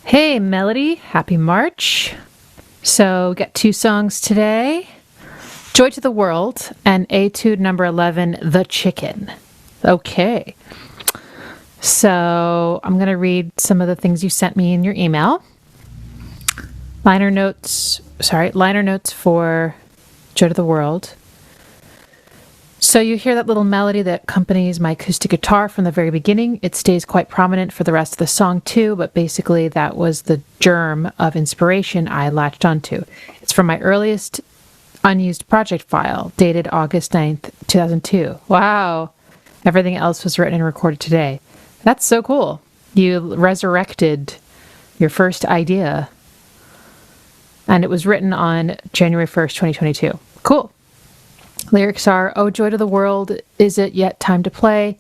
Hey, Melody, happy March. So, we got two songs today, Joy to the World and Etude number 11, The Chicken. Okay. So, I'm going to read some of the things you sent me in your email. Liner notes for Joy to the World. So you hear that little melody that accompanies my acoustic guitar from the very beginning. It stays quite prominent for the rest of the song too, but basically that was the germ of inspiration I latched onto. It's from my earliest unused project file, dated August 9th, 2002. Wow. Everything else was written and recorded today. That's so cool. You resurrected your first idea. And it was written on January 1st, 2022. Cool. Lyrics are, "Oh, joy to the world, is it yet time to play?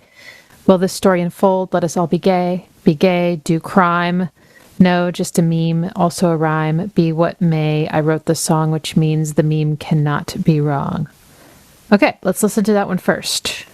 Will this story unfold? Let us all be gay. Be gay, do crime. No, just a meme, also a rhyme. Be what may, I wrote the song, which means the meme cannot be wrong." Okay, let's listen to that one first.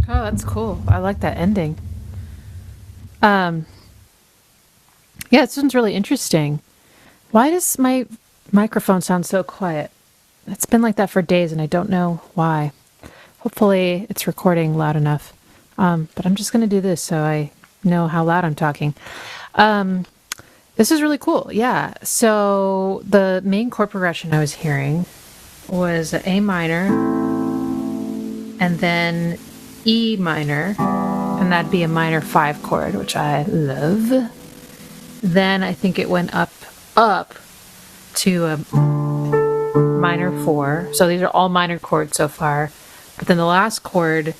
Oh, that's cool. I like that ending. Um, yeah, this one's really interesting. Why does my microphone sound so quiet? It's been like that for days and I don't know why. Hopefully it's recording loud enough. But I'm just going to do this so I know how loud I'm talking. Um, this is really cool. Yeah. So the main chord progression I was hearing was A minor and then E minor, and that'd be a minor 5 chord, which I love. Then I think it went up to a minor 4. So these are all minor chords so far. But then the last chord, you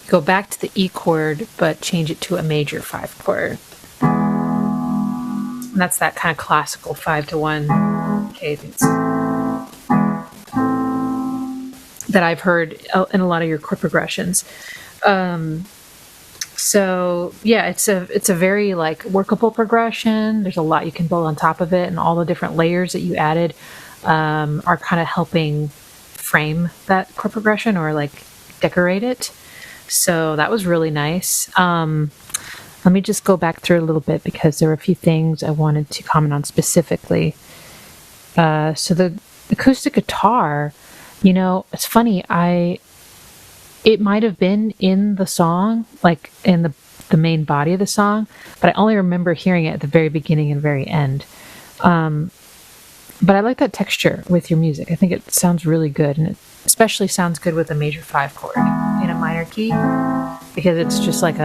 go back to the E chord, but change it to a major 5 chord. And that's that kind of classical 5-to-1 cadence that I've heard in a lot of your chord progressions. So yeah, it's a very like workable progression. There's a lot you can build on top of it, and all the different layers that you added are kind of helping frame that chord progression or like decorate it. So that was really nice. Let me just go back through a little bit because there were a few things I wanted to comment on specifically. So the acoustic guitar, it's funny. It might have been in the song, like in the main body of the song, but I only remember hearing it at the very beginning and very end. But I like that texture with your music. I think it sounds really good, and it especially sounds good with a major 5 chord in a minor key, because it's just like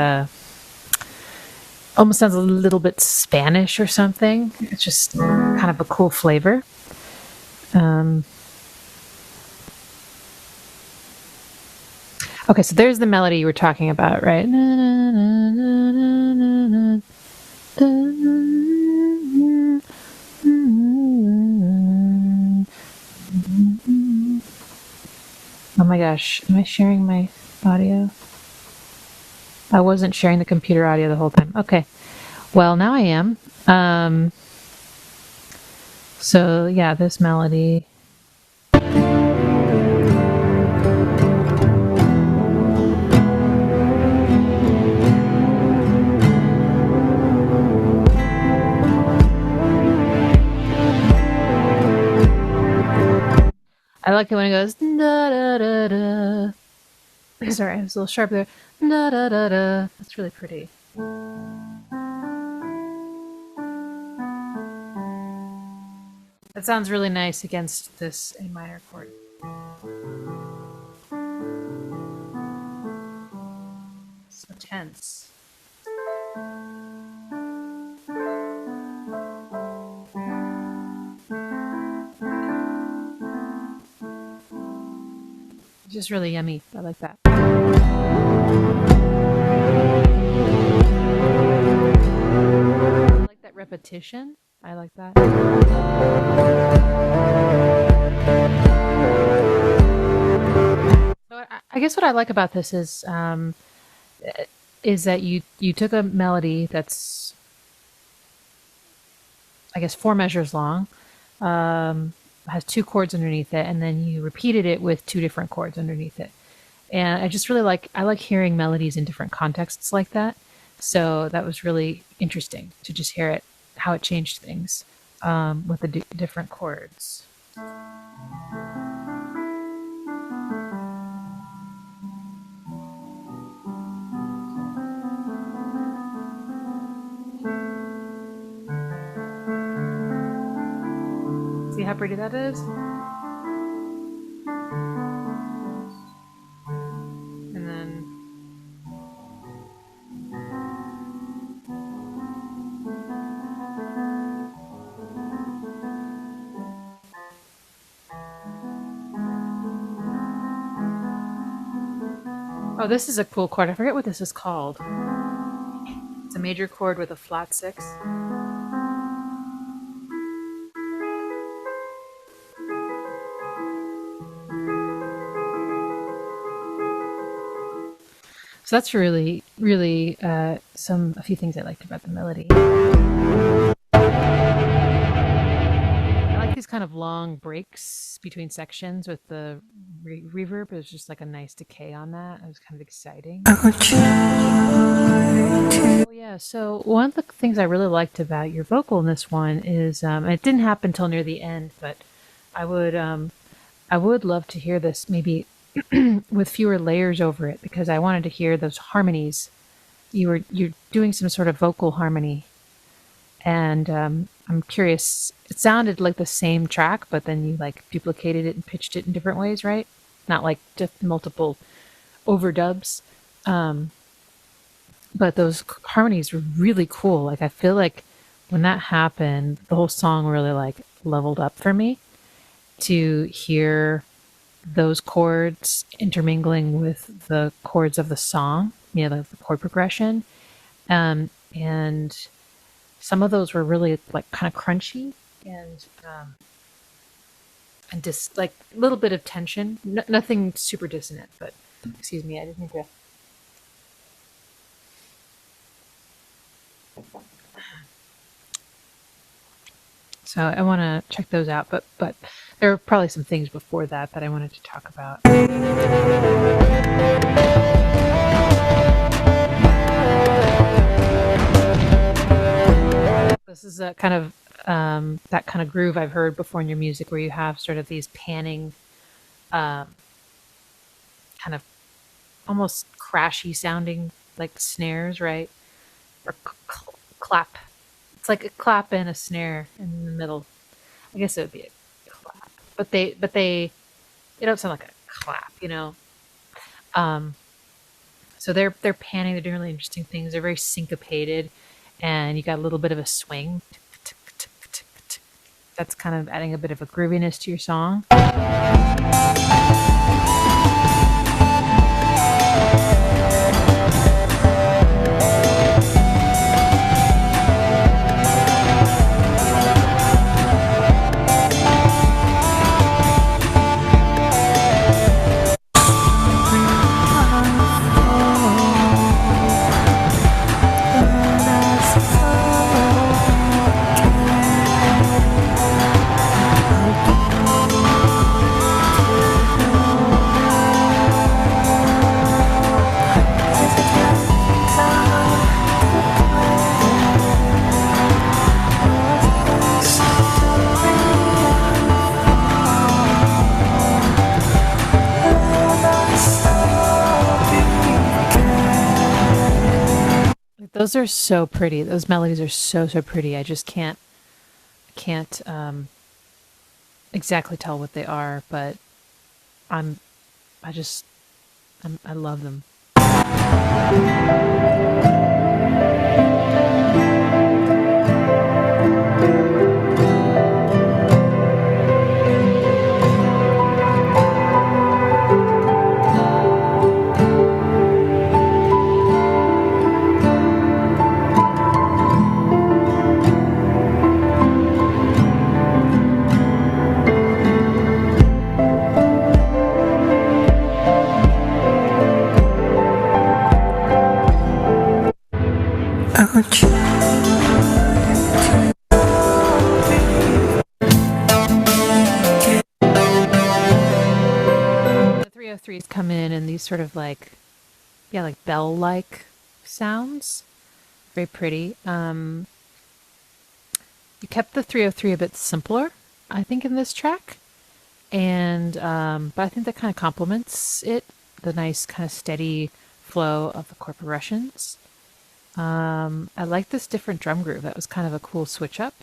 almost sounds a little bit Spanish or something. It's just kind of a cool flavor. Okay, so there's the melody you were talking about, right? Oh my gosh, am I sharing my audio? I wasn't sharing the computer audio the whole time. Okay, well, now I am. So yeah, this melody. I like it when it goes da da da da. Sorry, I was a little sharp there. Da da da da. That's really pretty. That sounds really nice against this A minor chord. So tense. Just really yummy. I like that. I like that repetition. I like that. So I guess what I like about this is that you took a melody that's, I guess, 4 measures long, has 2 chords underneath it, and then you repeated it with 2 different chords underneath it. And I just really like hearing melodies in different contexts like that. So that was really interesting to just hear it, how it changed things with the different chords. See how pretty that is? Oh, this is a cool chord. I forget what this is called. It's a major chord with a flat six. So that's really, really a few things I liked about the melody. I like these kind of long breaks between sections with the reverb. There's just like a nice decay on that. It was kind of exciting. Oh yeah, so one of the things I really liked about your vocal in this one is, it didn't happen until near the end, but I would love to hear this maybe with fewer layers over it, because I wanted to hear those harmonies. You're doing some sort of vocal harmony, and I'm curious. It sounded like the same track, but then you like duplicated it and pitched it in different ways, right? Not like just multiple overdubs. But those harmonies were really cool. Like I feel like when that happened, the whole song really like leveled up for me to hear those chords intermingling with the chords of the song, the chord progression. And some of those were really like kind of crunchy and just like a little bit of tension. Nothing super dissonant, but excuse me, I didn't mean to. So I want to check those out, but there are probably some things before that I wanted to talk about. This is a kind of that kind of groove I've heard before in your music, where you have sort of these panning, kind of almost crashy sounding like snares, right? Or clap. It's like a clap and a snare in the middle. I guess it would be a clap, but they don't sound like a clap, So they're panning. They're doing really interesting things. They're very syncopated, and you got a little bit of a swing. That's kind of adding a bit of a grooviness to your song. Those are so pretty. Those melodies are so pretty. I just can't exactly tell what they are, but I love them. The 303s come in these sort of like bell-like sounds. Very pretty. You kept the 303 a bit simpler, I think, in this track, and but I think that kind of complements it. The nice kind of steady flow of the chord progressions. I like this different drum groove. That was kind of a cool switch up.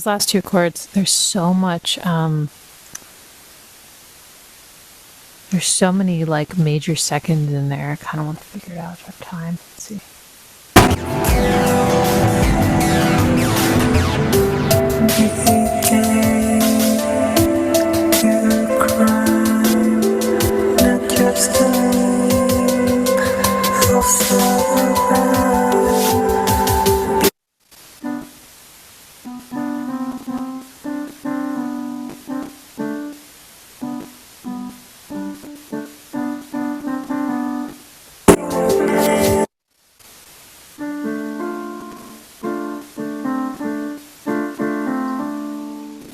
those last two chords, there's so much, there's so many like major seconds in there. I kind of want to figure it out if I have time. Let's see.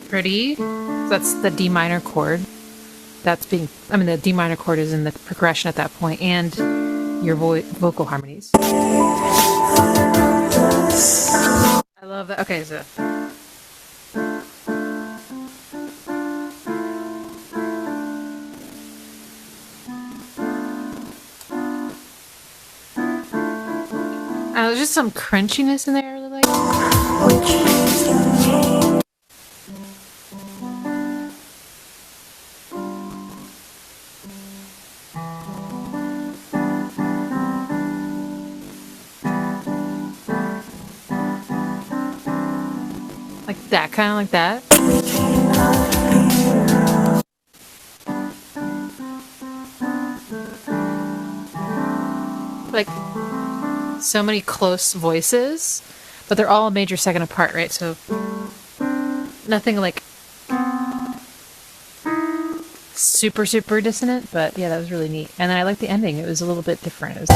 Pretty. That's the D minor chord. That's being, I mean, the D minor chord is in the progression at that point, and your vocal harmonies. I love that. Okay, so. There's just some crunchiness in there I really like. Like that, kind of like that. Like so many close voices, but they're all a major second apart, right? So nothing like super dissonant, but yeah, that was really neat. And then I like the ending. It was a little bit different. It was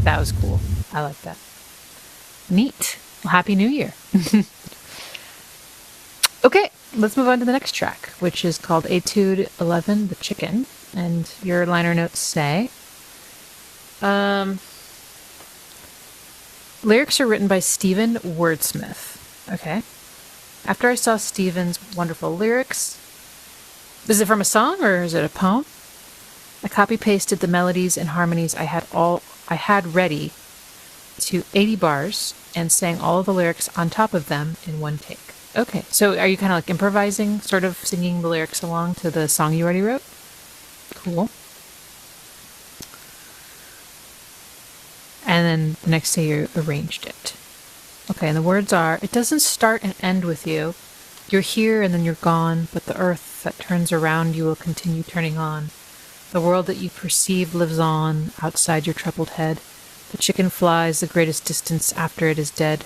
that was cool. I like that. Neat. Well, Happy New Year. Okay, let's move on to the next track, which is called Etude 11, The Chicken. And your liner notes say, lyrics are written by Stephen Wordsmith. Okay. After I saw Stephen's wonderful lyrics, is it from a song or is it a poem? I copy-pasted the melodies and harmonies I had ready to 80 bars and sang all of the lyrics on top of them in one take. Okay, so are you kind of like improvising, sort of singing the lyrics along to the song you already wrote? Cool. And then the next day you arranged it. Okay, and the words are, it doesn't start and end with you. You're here and then you're gone, but the earth that turns around you will continue turning on. The world that you perceive lives on outside your troubled head. The chicken flies the greatest distance after it is dead.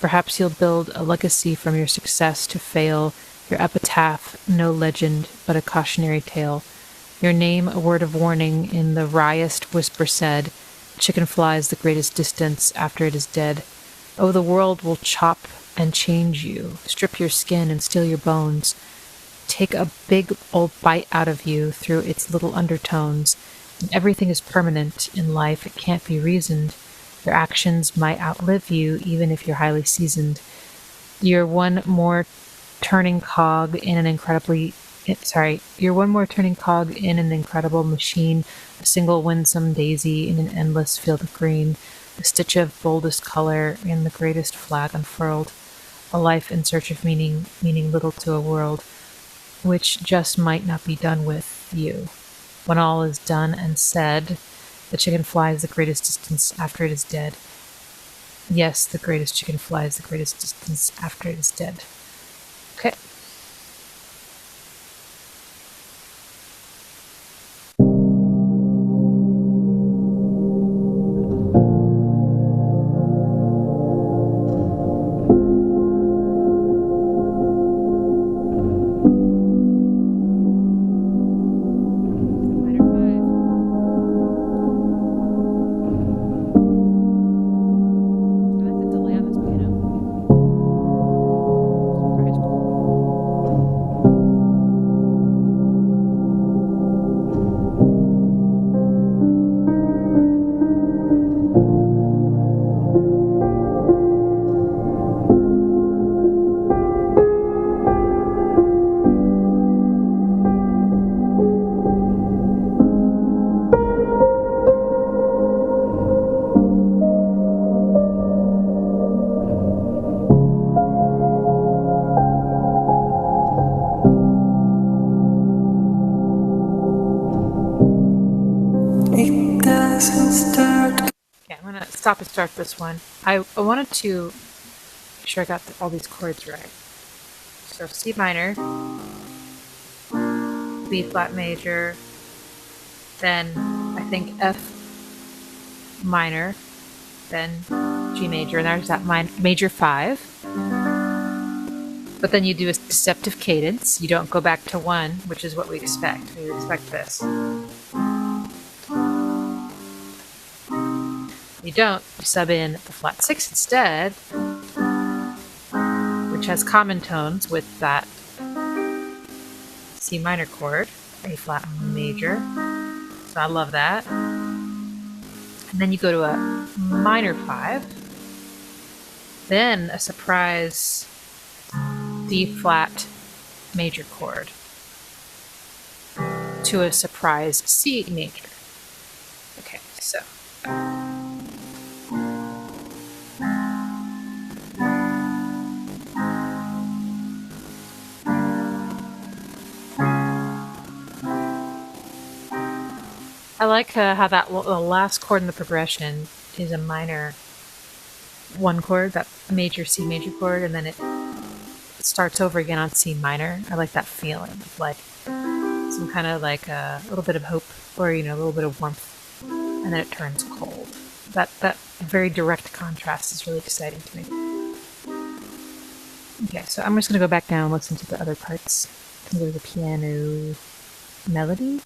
Perhaps you'll build a legacy from your success to fail, your epitaph no legend but a cautionary tale. Your name a word of warning in the wryest whisper said, chicken flies the greatest distance after it is dead. Oh, the world will chop and change you, strip your skin and steal your bones, take a big old bite out of you through its little undertones. And everything is permanent in life, it can't be reasoned. Your actions might outlive you, even if you're highly seasoned. You're one more turning cog in an you're one more turning cog in an incredible machine, a single winsome daisy in an endless field of green, a stitch of boldest color in the greatest flag unfurled, a life in search of meaning, meaning little to a world, which just might not be done with you. When all is done and said, the chicken flies the greatest distance after it is dead. Yes, the greatest chicken flies the greatest distance after it is dead. Okay. I'm gonna stop and start this one. I wanted to make sure I got all these chords right. So C minor, B flat major, then I think F minor, then G major, and there's that major 5. But then you do a deceptive cadence. You don't go back to 1, which is what we expect. We expect this. You don't. You sub in the flat 6 instead, which has common tones with that C minor chord, A flat major. So I love that. And then you go to a minor 5, then a surprise D flat major chord to a surprise C major. Okay, so. I like how that the last chord in the progression is a minor 1 chord, that major C major chord, and then it starts over again on C minor. I like that feeling of like some kind of like a little bit of hope, or a little bit of warmth, and then it turns cold. That very direct contrast is really exciting to me. Okay, so I'm just gonna go back down and listen to the other parts. I'm gonna go to the piano melody.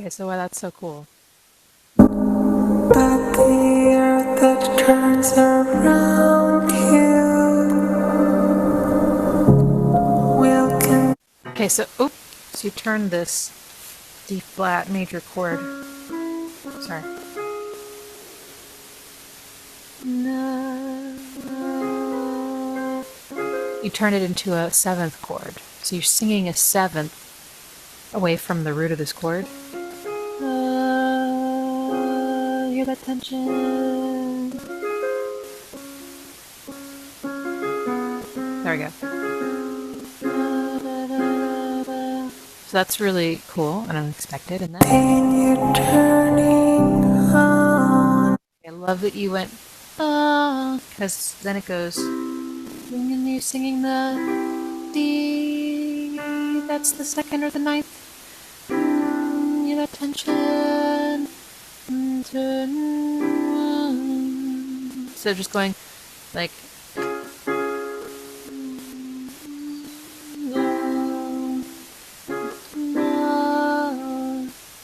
So why that's so cool. But the earth that turns around you will Okay, so you turn this D flat major chord. Sorry. You turn it into a 7th chord. So you're singing a 7th away from the root of this chord. Hear that tension. There we go. So that's really cool and unexpected. And then I love that you went because then it goes and you're singing the D. That's the 2nd or the 9th. Hear that tension. So just going like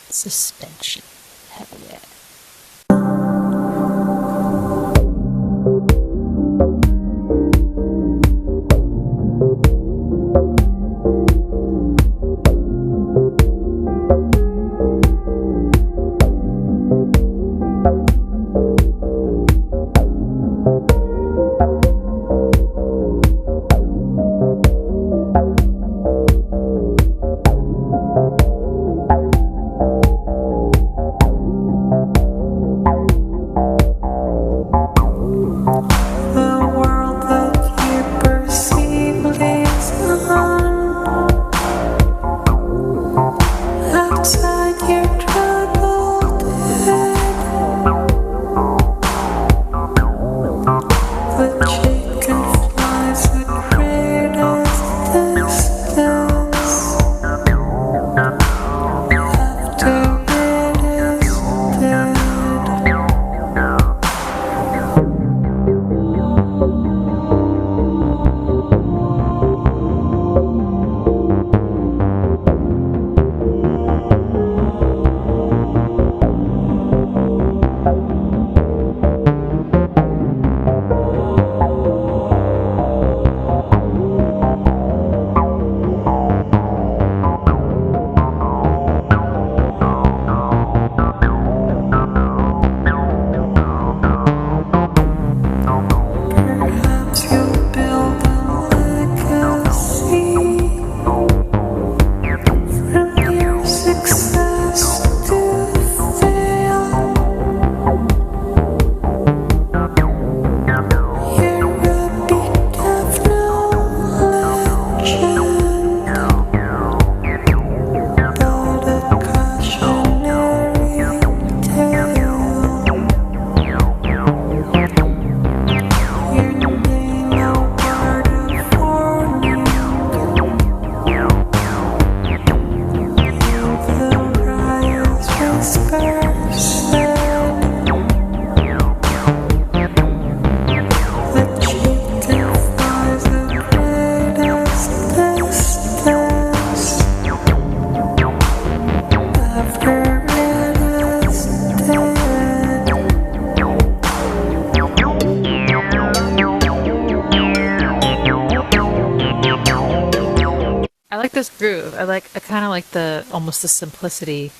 suspension. Hell yeah. this groove. I kind of like almost the simplicity.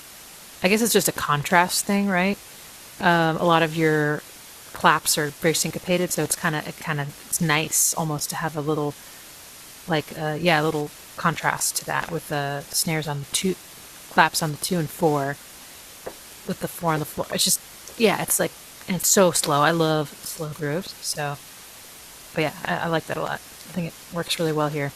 I guess it's just a contrast thing, right? A lot of your claps are very syncopated, so it's nice almost to have a little a little contrast to that with the snares on the two, claps on the 2 and 4, with the 4 on the floor. It's just, it's like, and it's so slow. I love slow grooves. So, but yeah, I like that a lot. I think it works really well here.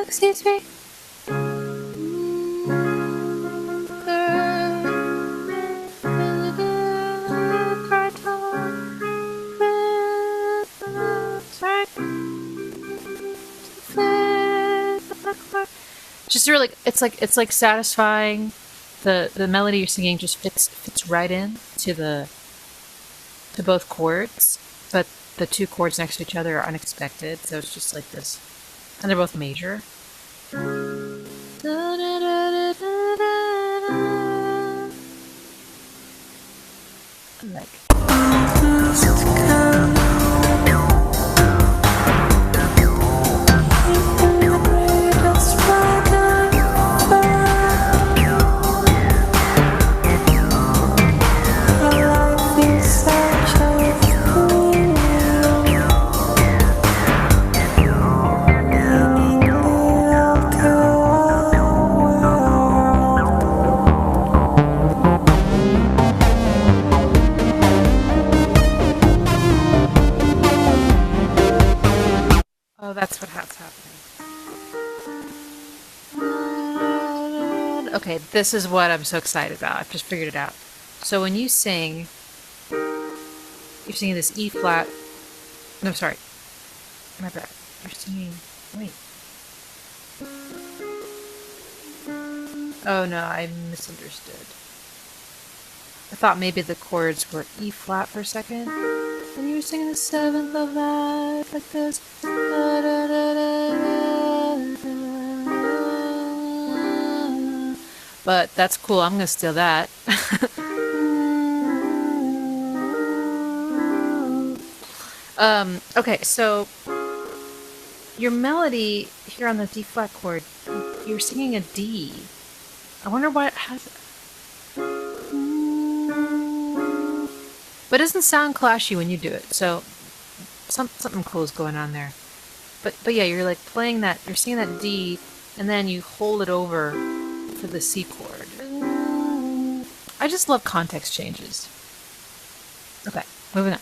Excuse me. Just really, it's like satisfying. The melody you're singing just fits right in to both chords, but the 2 chords next to each other are unexpected, so it's just like this, and they're both major. Like. Oh, that's what's happening. Okay, this is what I'm so excited about. I've just figured it out. So when you sing, you're singing this E flat. No, sorry. My bad. You're singing. Wait. Oh no, I misunderstood. I thought maybe the chords were E flat for a second. And you were singing the seventh of life like this. Da, da, da, da, da, da. But that's cool. I'm gonna steal that. Okay, so your melody here on the D flat chord, you're singing a D. I wonder what has. But it doesn't sound clashy when you do it, so something cool is going on there. But yeah, you're like playing that, you're singing that D, and then you hold it over to the C chord. I just love context changes. Okay, moving on.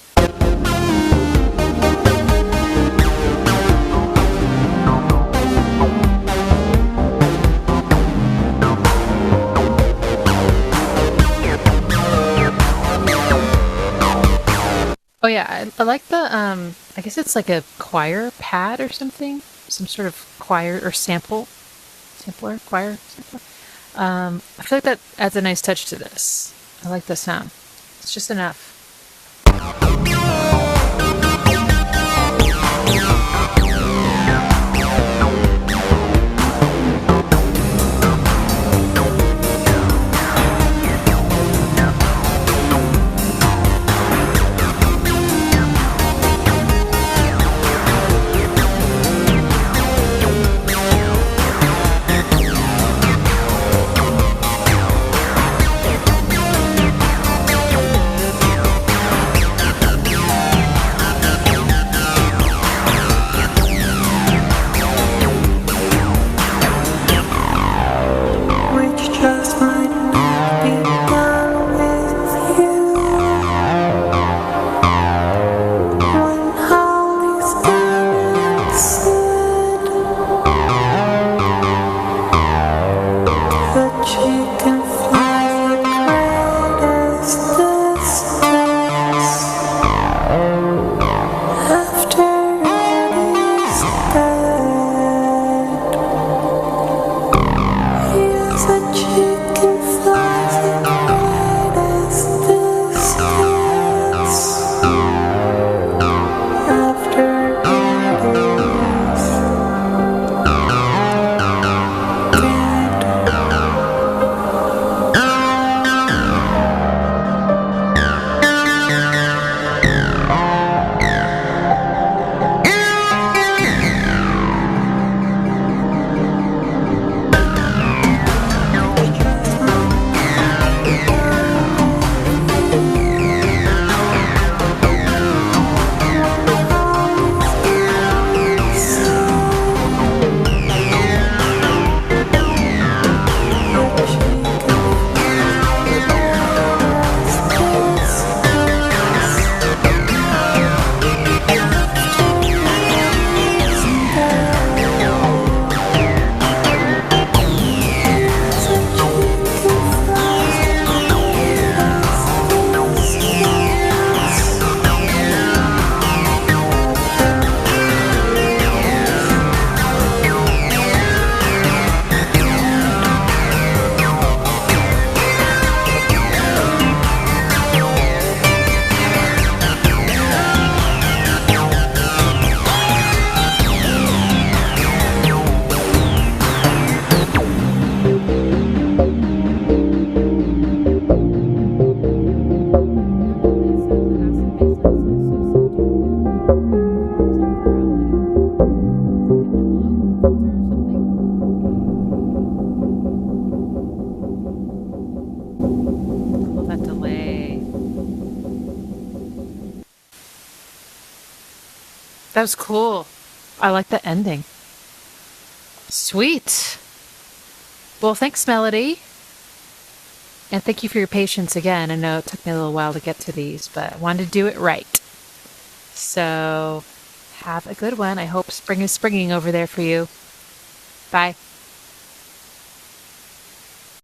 Oh yeah, I like the I guess it's like a choir pad or something, some sort of choir or choir sampler. I feel like that adds a nice touch to this. I like the sound. It's just enough. which just might not be done with you. When all is done and said, the chicken flies the greatest distance after it is dead. Yes, a chicken flies the greatest distance after it is That delay. That was cool. I like the ending. Sweet. Well, thanks, Melody. And thank you for your patience again. I know it took me a little while to get to these, but I wanted to do it right. So, have a good one. I hope spring is springing over there for you. Bye.